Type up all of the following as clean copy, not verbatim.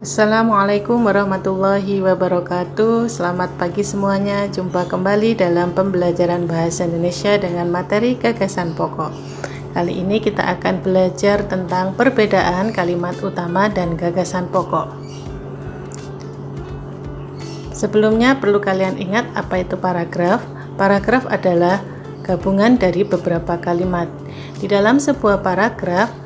Assalamualaikum warahmatullahi wabarakatuh. Selamat pagi semuanya. Jumpa kembali dalam pembelajaran bahasa Indonesia dengan materi gagasan pokok. Kali ini kita akan belajar tentang perbedaan kalimat utama dan gagasan pokok. Sebelumnya perlu kalian ingat apa itu paragraf. Paragraf adalah gabungan dari beberapa kalimat. Di dalam sebuah paragraf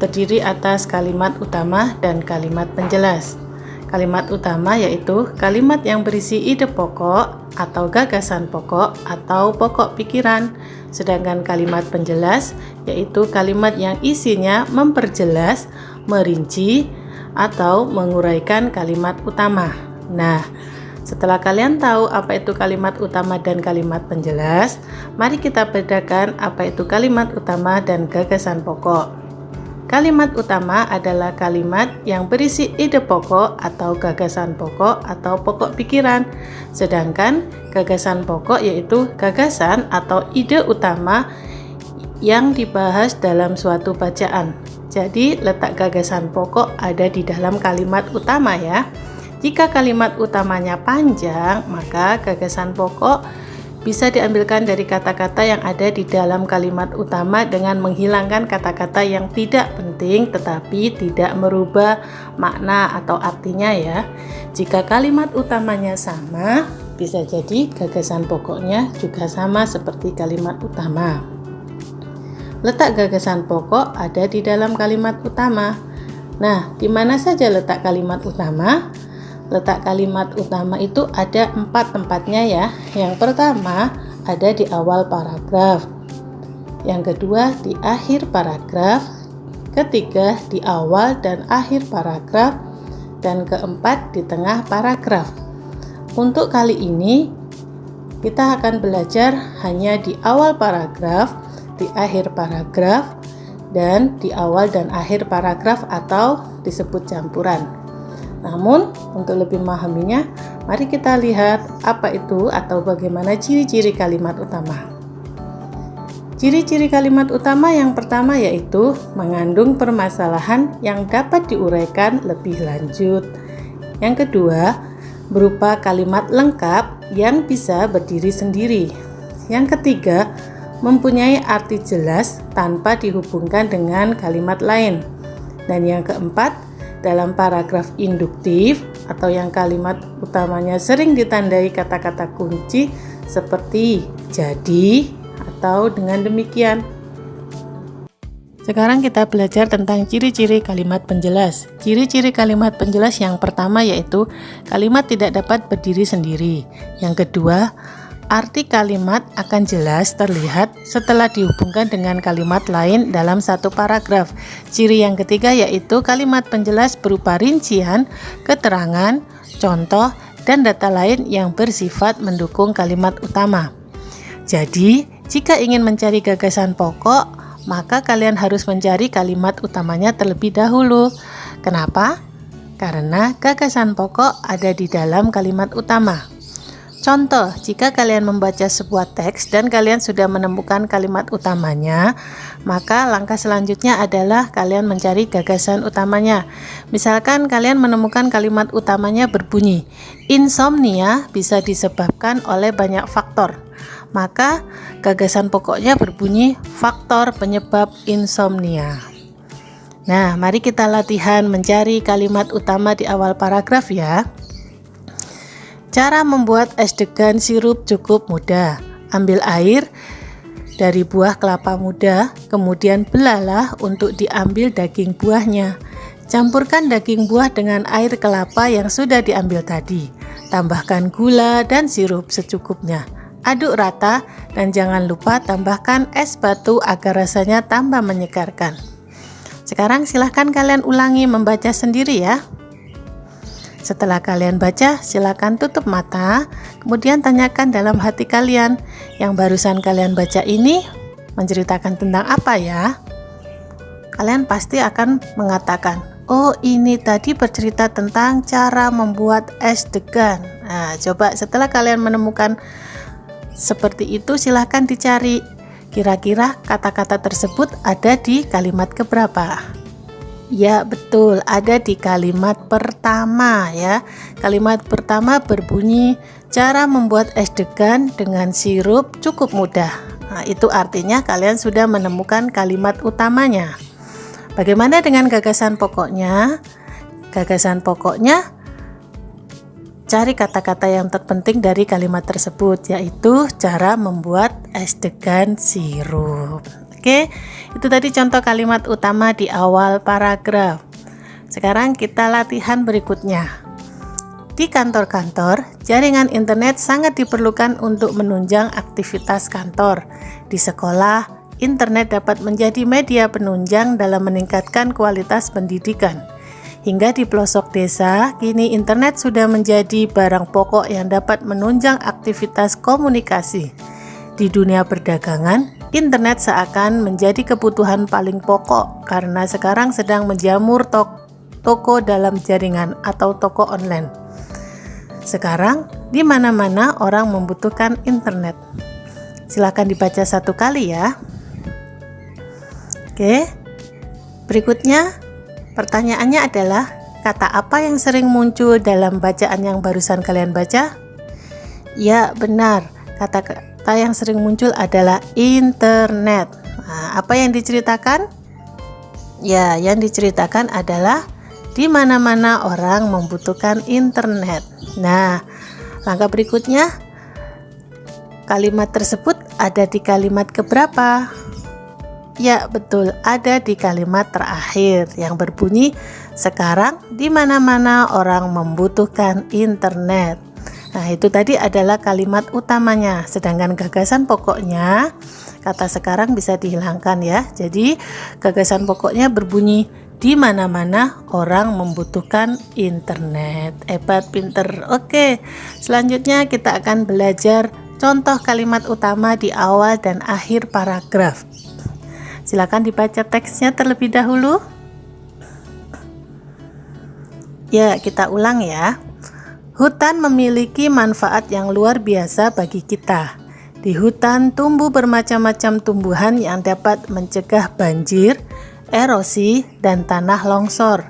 terdiri atas kalimat utama dan kalimat penjelas. Kalimat utama yaitu kalimat yang berisi ide pokok atau gagasan pokok atau pokok pikiran. Sedangkan kalimat penjelas yaitu kalimat yang isinya memperjelas, merinci, atau menguraikan kalimat utama. Nah, setelah kalian tahu apa itu kalimat utama dan kalimat penjelas, mari kita bedakan apa itu kalimat utama dan gagasan pokok. Kalimat utama adalah kalimat yang berisi ide pokok atau gagasan pokok atau pokok pikiran. Sedangkan gagasan pokok yaitu gagasan atau ide utama yang dibahas dalam suatu bacaan. Jadi letak gagasan pokok ada di dalam kalimat utama ya. Jika kalimat utamanya panjang, maka gagasan pokok bisa diambilkan dari kata-kata yang ada di dalam kalimat utama dengan menghilangkan kata-kata yang tidak penting tetapi tidak merubah makna atau artinya ya. Jika kalimat utamanya sama, bisa jadi gagasan pokoknya juga sama seperti kalimat utama. Letak gagasan pokok ada di dalam kalimat utama. Nah, di mana saja letak kalimat utama? Letak kalimat utama itu ada 4 tempatnya ya. Yang pertama ada di awal paragraf, yang kedua di akhir paragraf, ketiga di awal dan akhir paragraf, dan keempat di tengah paragraf. Untuk kali ini kita akan belajar hanya di awal paragraf, di akhir paragraf, dan di awal dan akhir paragraf atau disebut campuran. Namun, untuk lebih memahaminya, mari kita lihat apa itu atau bagaimana ciri-ciri kalimat utama. Ciri-ciri kalimat utama yang pertama yaitu mengandung permasalahan yang dapat diuraikan lebih lanjut. Yang kedua, berupa kalimat lengkap yang bisa berdiri sendiri. Yang ketiga, mempunyai arti jelas tanpa dihubungkan dengan kalimat lain. Dan yang keempat, dalam paragraf induktif atau yang kalimat utamanya sering ditandai kata-kata kunci seperti jadi atau dengan demikian. Sekarang kita belajar tentang ciri-ciri kalimat penjelas. Ciri-ciri kalimat penjelas yang pertama yaitu kalimat tidak dapat berdiri sendiri. Yang kedua, arti kalimat akan jelas terlihat setelah dihubungkan dengan kalimat lain dalam satu paragraf. Ciri yang ketiga yaitu kalimat penjelas berupa rincian, keterangan, contoh, dan data lain yang bersifat mendukung kalimat utama. Jadi, jika ingin mencari gagasan pokok, maka kalian harus mencari kalimat utamanya terlebih dahulu. Kenapa? Karena gagasan pokok ada di dalam kalimat utama. Contoh, jika kalian membaca sebuah teks dan kalian sudah menemukan kalimat utamanya, maka langkah selanjutnya adalah kalian mencari gagasan utamanya. Misalkan kalian menemukan kalimat utamanya berbunyi, insomnia bisa disebabkan oleh banyak faktor. Maka gagasan pokoknya berbunyi faktor penyebab insomnia. Nah, mari kita latihan mencari kalimat utama di awal paragraf ya. Cara membuat es degan sirup cukup mudah. Ambil air dari buah kelapa muda, kemudian belalah untuk diambil daging buahnya. Campurkan daging buah dengan air kelapa yang sudah diambil tadi. Tambahkan gula dan sirup secukupnya. Aduk rata dan jangan lupa tambahkan es batu agar rasanya tambah menyegarkan. Sekarang silahkan kalian ulangi membaca sendiri ya. Setelah kalian baca, silakan tutup mata, kemudian tanyakan dalam hati kalian, yang barusan kalian baca ini menceritakan tentang apa ya? Kalian pasti akan mengatakan, oh ini tadi bercerita tentang cara membuat es degan. Nah, coba setelah kalian menemukan seperti itu, silahkan dicari. Kira-kira kata-kata tersebut ada di kalimat keberapa? Ya, betul, ada di kalimat pertama ya. Kalimat pertama berbunyi, cara membuat es degan dengan sirup cukup mudah. Nah, itu artinya kalian sudah menemukan kalimat utamanya. Bagaimana dengan gagasan pokoknya? Gagasan pokoknya, cari kata-kata yang terpenting dari kalimat tersebut, yaitu cara membuat es degan sirup. Oke, itu tadi contoh kalimat utama di awal paragraf. Sekarang kita latihan berikutnya. Di kantor-kantor, jaringan internet sangat diperlukan untuk menunjang aktivitas kantor. Di sekolah, internet dapat menjadi media penunjang dalam meningkatkan kualitas pendidikan. Hingga di pelosok desa, kini internet sudah menjadi barang pokok yang dapat menunjang aktivitas komunikasi. Di dunia perdagangan, internet seakan menjadi kebutuhan paling pokok karena sekarang sedang menjamur toko dalam jaringan atau toko online. Sekarang, di mana-mana orang membutuhkan internet. Silakan dibaca satu kali ya. Oke, berikutnya pertanyaannya adalah, kata apa yang sering muncul dalam bacaan yang barusan kalian baca? Ya, benar. Kata yang sering muncul adalah internet. Nah, apa yang diceritakan? Ya, yang diceritakan adalah di mana-mana orang membutuhkan internet. Nah, langkah berikutnya, kalimat tersebut ada di kalimat keberapa? Ya, betul, ada di kalimat terakhir yang berbunyi, sekarang di mana-mana orang membutuhkan internet. Nah, itu tadi adalah kalimat utamanya, sedangkan gagasan pokoknya, kata sekarang bisa dihilangkan ya. Jadi, gagasan pokoknya berbunyi, di mana-mana orang membutuhkan internet. Hebat, pinter. Oke, selanjutnya kita akan belajar contoh kalimat utama di awal dan akhir paragraf. Silakan dibaca teksnya terlebih dahulu. Ya, kita ulang ya. Hutan memiliki manfaat yang luar biasa bagi kita. Di hutan tumbuh bermacam-macam tumbuhan yang dapat mencegah banjir, erosi, dan tanah longsor.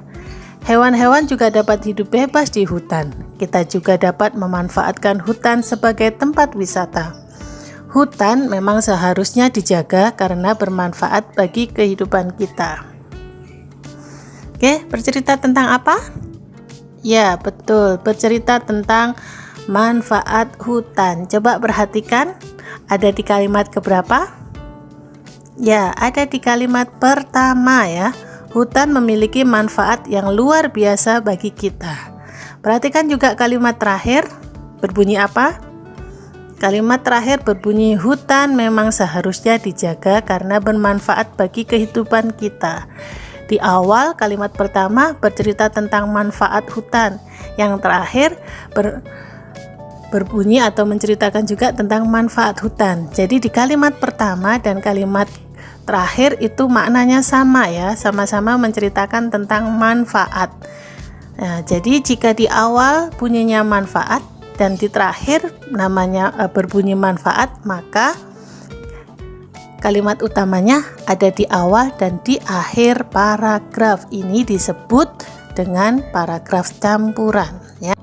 Hewan-hewan juga dapat hidup bebas di hutan. Kita juga dapat memanfaatkan hutan sebagai tempat wisata. Hutan memang seharusnya dijaga karena bermanfaat bagi kehidupan kita. Oke, bercerita tentang apa? Ya, betul, bercerita tentang manfaat hutan. Coba perhatikan, ada di kalimat keberapa? Ya, ada di kalimat pertama ya. Hutan memiliki manfaat yang luar biasa bagi kita. Perhatikan juga kalimat terakhir, berbunyi apa? Kalimat terakhir berbunyi, hutan memang seharusnya dijaga karena bermanfaat bagi kehidupan kita. Di awal kalimat pertama bercerita tentang manfaat hutan. Yang terakhir berbunyi atau menceritakan juga tentang manfaat hutan. Jadi di kalimat pertama dan kalimat terakhir itu maknanya sama ya, sama-sama menceritakan tentang manfaat. Nah, jadi jika di awal bunyinya manfaat dan di terakhir namanya berbunyi manfaat, maka kalimat utamanya ada di awal dan di akhir paragraf. Ini disebut dengan paragraf campuran ya.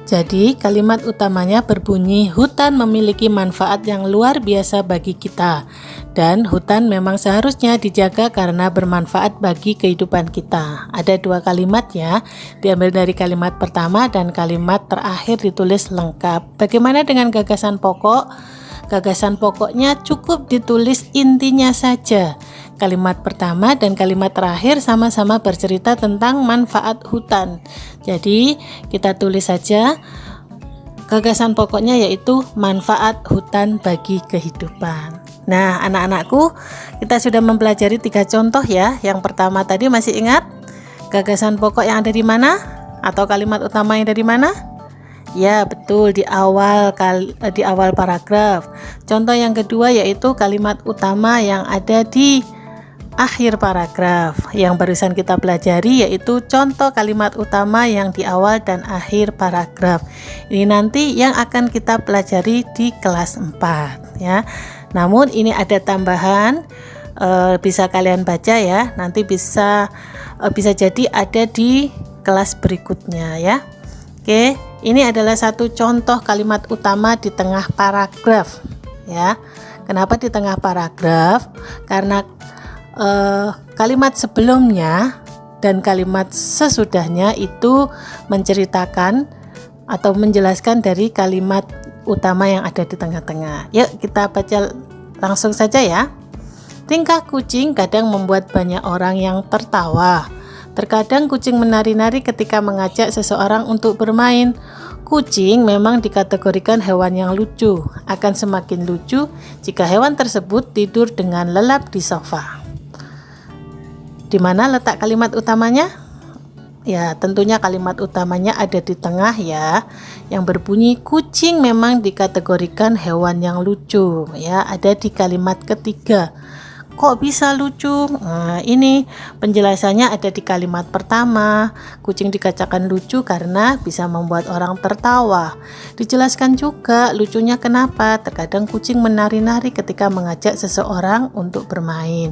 Jadi kalimat utamanya berbunyi, hutan memiliki manfaat yang luar biasa bagi kita, dan hutan memang seharusnya dijaga karena bermanfaat bagi kehidupan kita. Ada dua kalimat ya, diambil dari kalimat pertama dan kalimat terakhir ditulis lengkap. Bagaimana dengan gagasan pokok? Gagasan pokoknya cukup ditulis intinya saja. Kalimat pertama dan kalimat terakhir sama-sama bercerita tentang manfaat hutan. Jadi kita tulis saja gagasan pokoknya, yaitu manfaat hutan bagi kehidupan. Nah, anak-anakku, kita sudah mempelajari 3 contoh ya. Yang pertama tadi masih ingat gagasan pokok yang ada di mana? Atau kalimat utama yang ada di mana? Ya, betul, di awal paragraf. Contoh yang kedua yaitu kalimat utama yang ada di akhir paragraf. Yang barusan kita pelajari yaitu contoh kalimat utama yang di awal dan akhir paragraf. Ini nanti yang akan kita pelajari di kelas 4 ya. Namun ini ada tambahan, bisa kalian baca ya. Nanti bisa jadi ada di kelas berikutnya ya. Oke, ini adalah satu contoh kalimat utama di tengah paragraf ya. Kenapa di tengah paragraf? Karena kalimat sebelumnya dan kalimat sesudahnya itu menceritakan atau menjelaskan dari kalimat utama yang ada di tengah-tengah. Yuk kita baca langsung saja ya. Tingkah kucing kadang membuat banyak orang yang tertawa. Terkadang kucing menari-nari ketika mengajak seseorang untuk bermain. Kucing memang dikategorikan hewan yang lucu. Akan semakin lucu jika hewan tersebut tidur dengan lelap di sofa. Di mana letak kalimat utamanya? Ya, tentunya kalimat utamanya ada di tengah ya, yang berbunyi kucing memang dikategorikan hewan yang lucu ya, ada di kalimat ketiga. Kok bisa lucu? Nah, ini penjelasannya ada di kalimat pertama. Kucing dikatakan lucu karena bisa membuat orang tertawa. Dijelaskan juga lucunya kenapa. Terkadang kucing menari-nari ketika mengajak seseorang untuk bermain.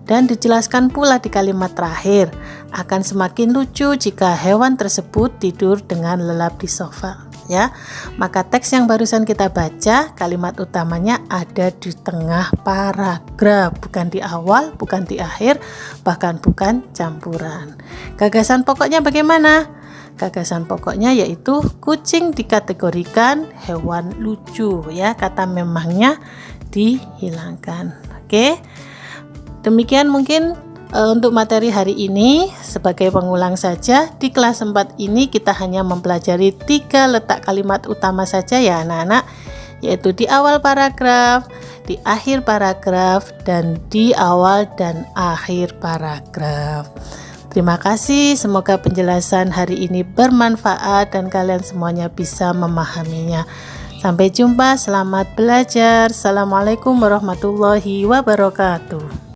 Dan dijelaskan pula di kalimat terakhir, akan semakin lucu jika hewan tersebut tidur dengan lelap di sofa. Ya, maka teks yang barusan kita baca kalimat utamanya ada di tengah paragraf, bukan di awal, bukan di akhir, bahkan bukan campuran. Gagasan pokoknya bagaimana? Gagasan pokoknya yaitu kucing dikategorikan hewan lucu ya, kata memangnya dihilangkan. Oke, demikian mungkin untuk materi hari ini. Sebagai pengulang saja, di kelas 4 ini kita hanya mempelajari 3 letak kalimat utama saja ya anak-anak, yaitu di awal paragraf, di akhir paragraf, dan di awal dan akhir paragraf. Terima kasih, semoga penjelasan hari ini bermanfaat dan kalian semuanya bisa memahaminya. Sampai jumpa, selamat belajar. Assalamualaikum warahmatullahi wabarakatuh.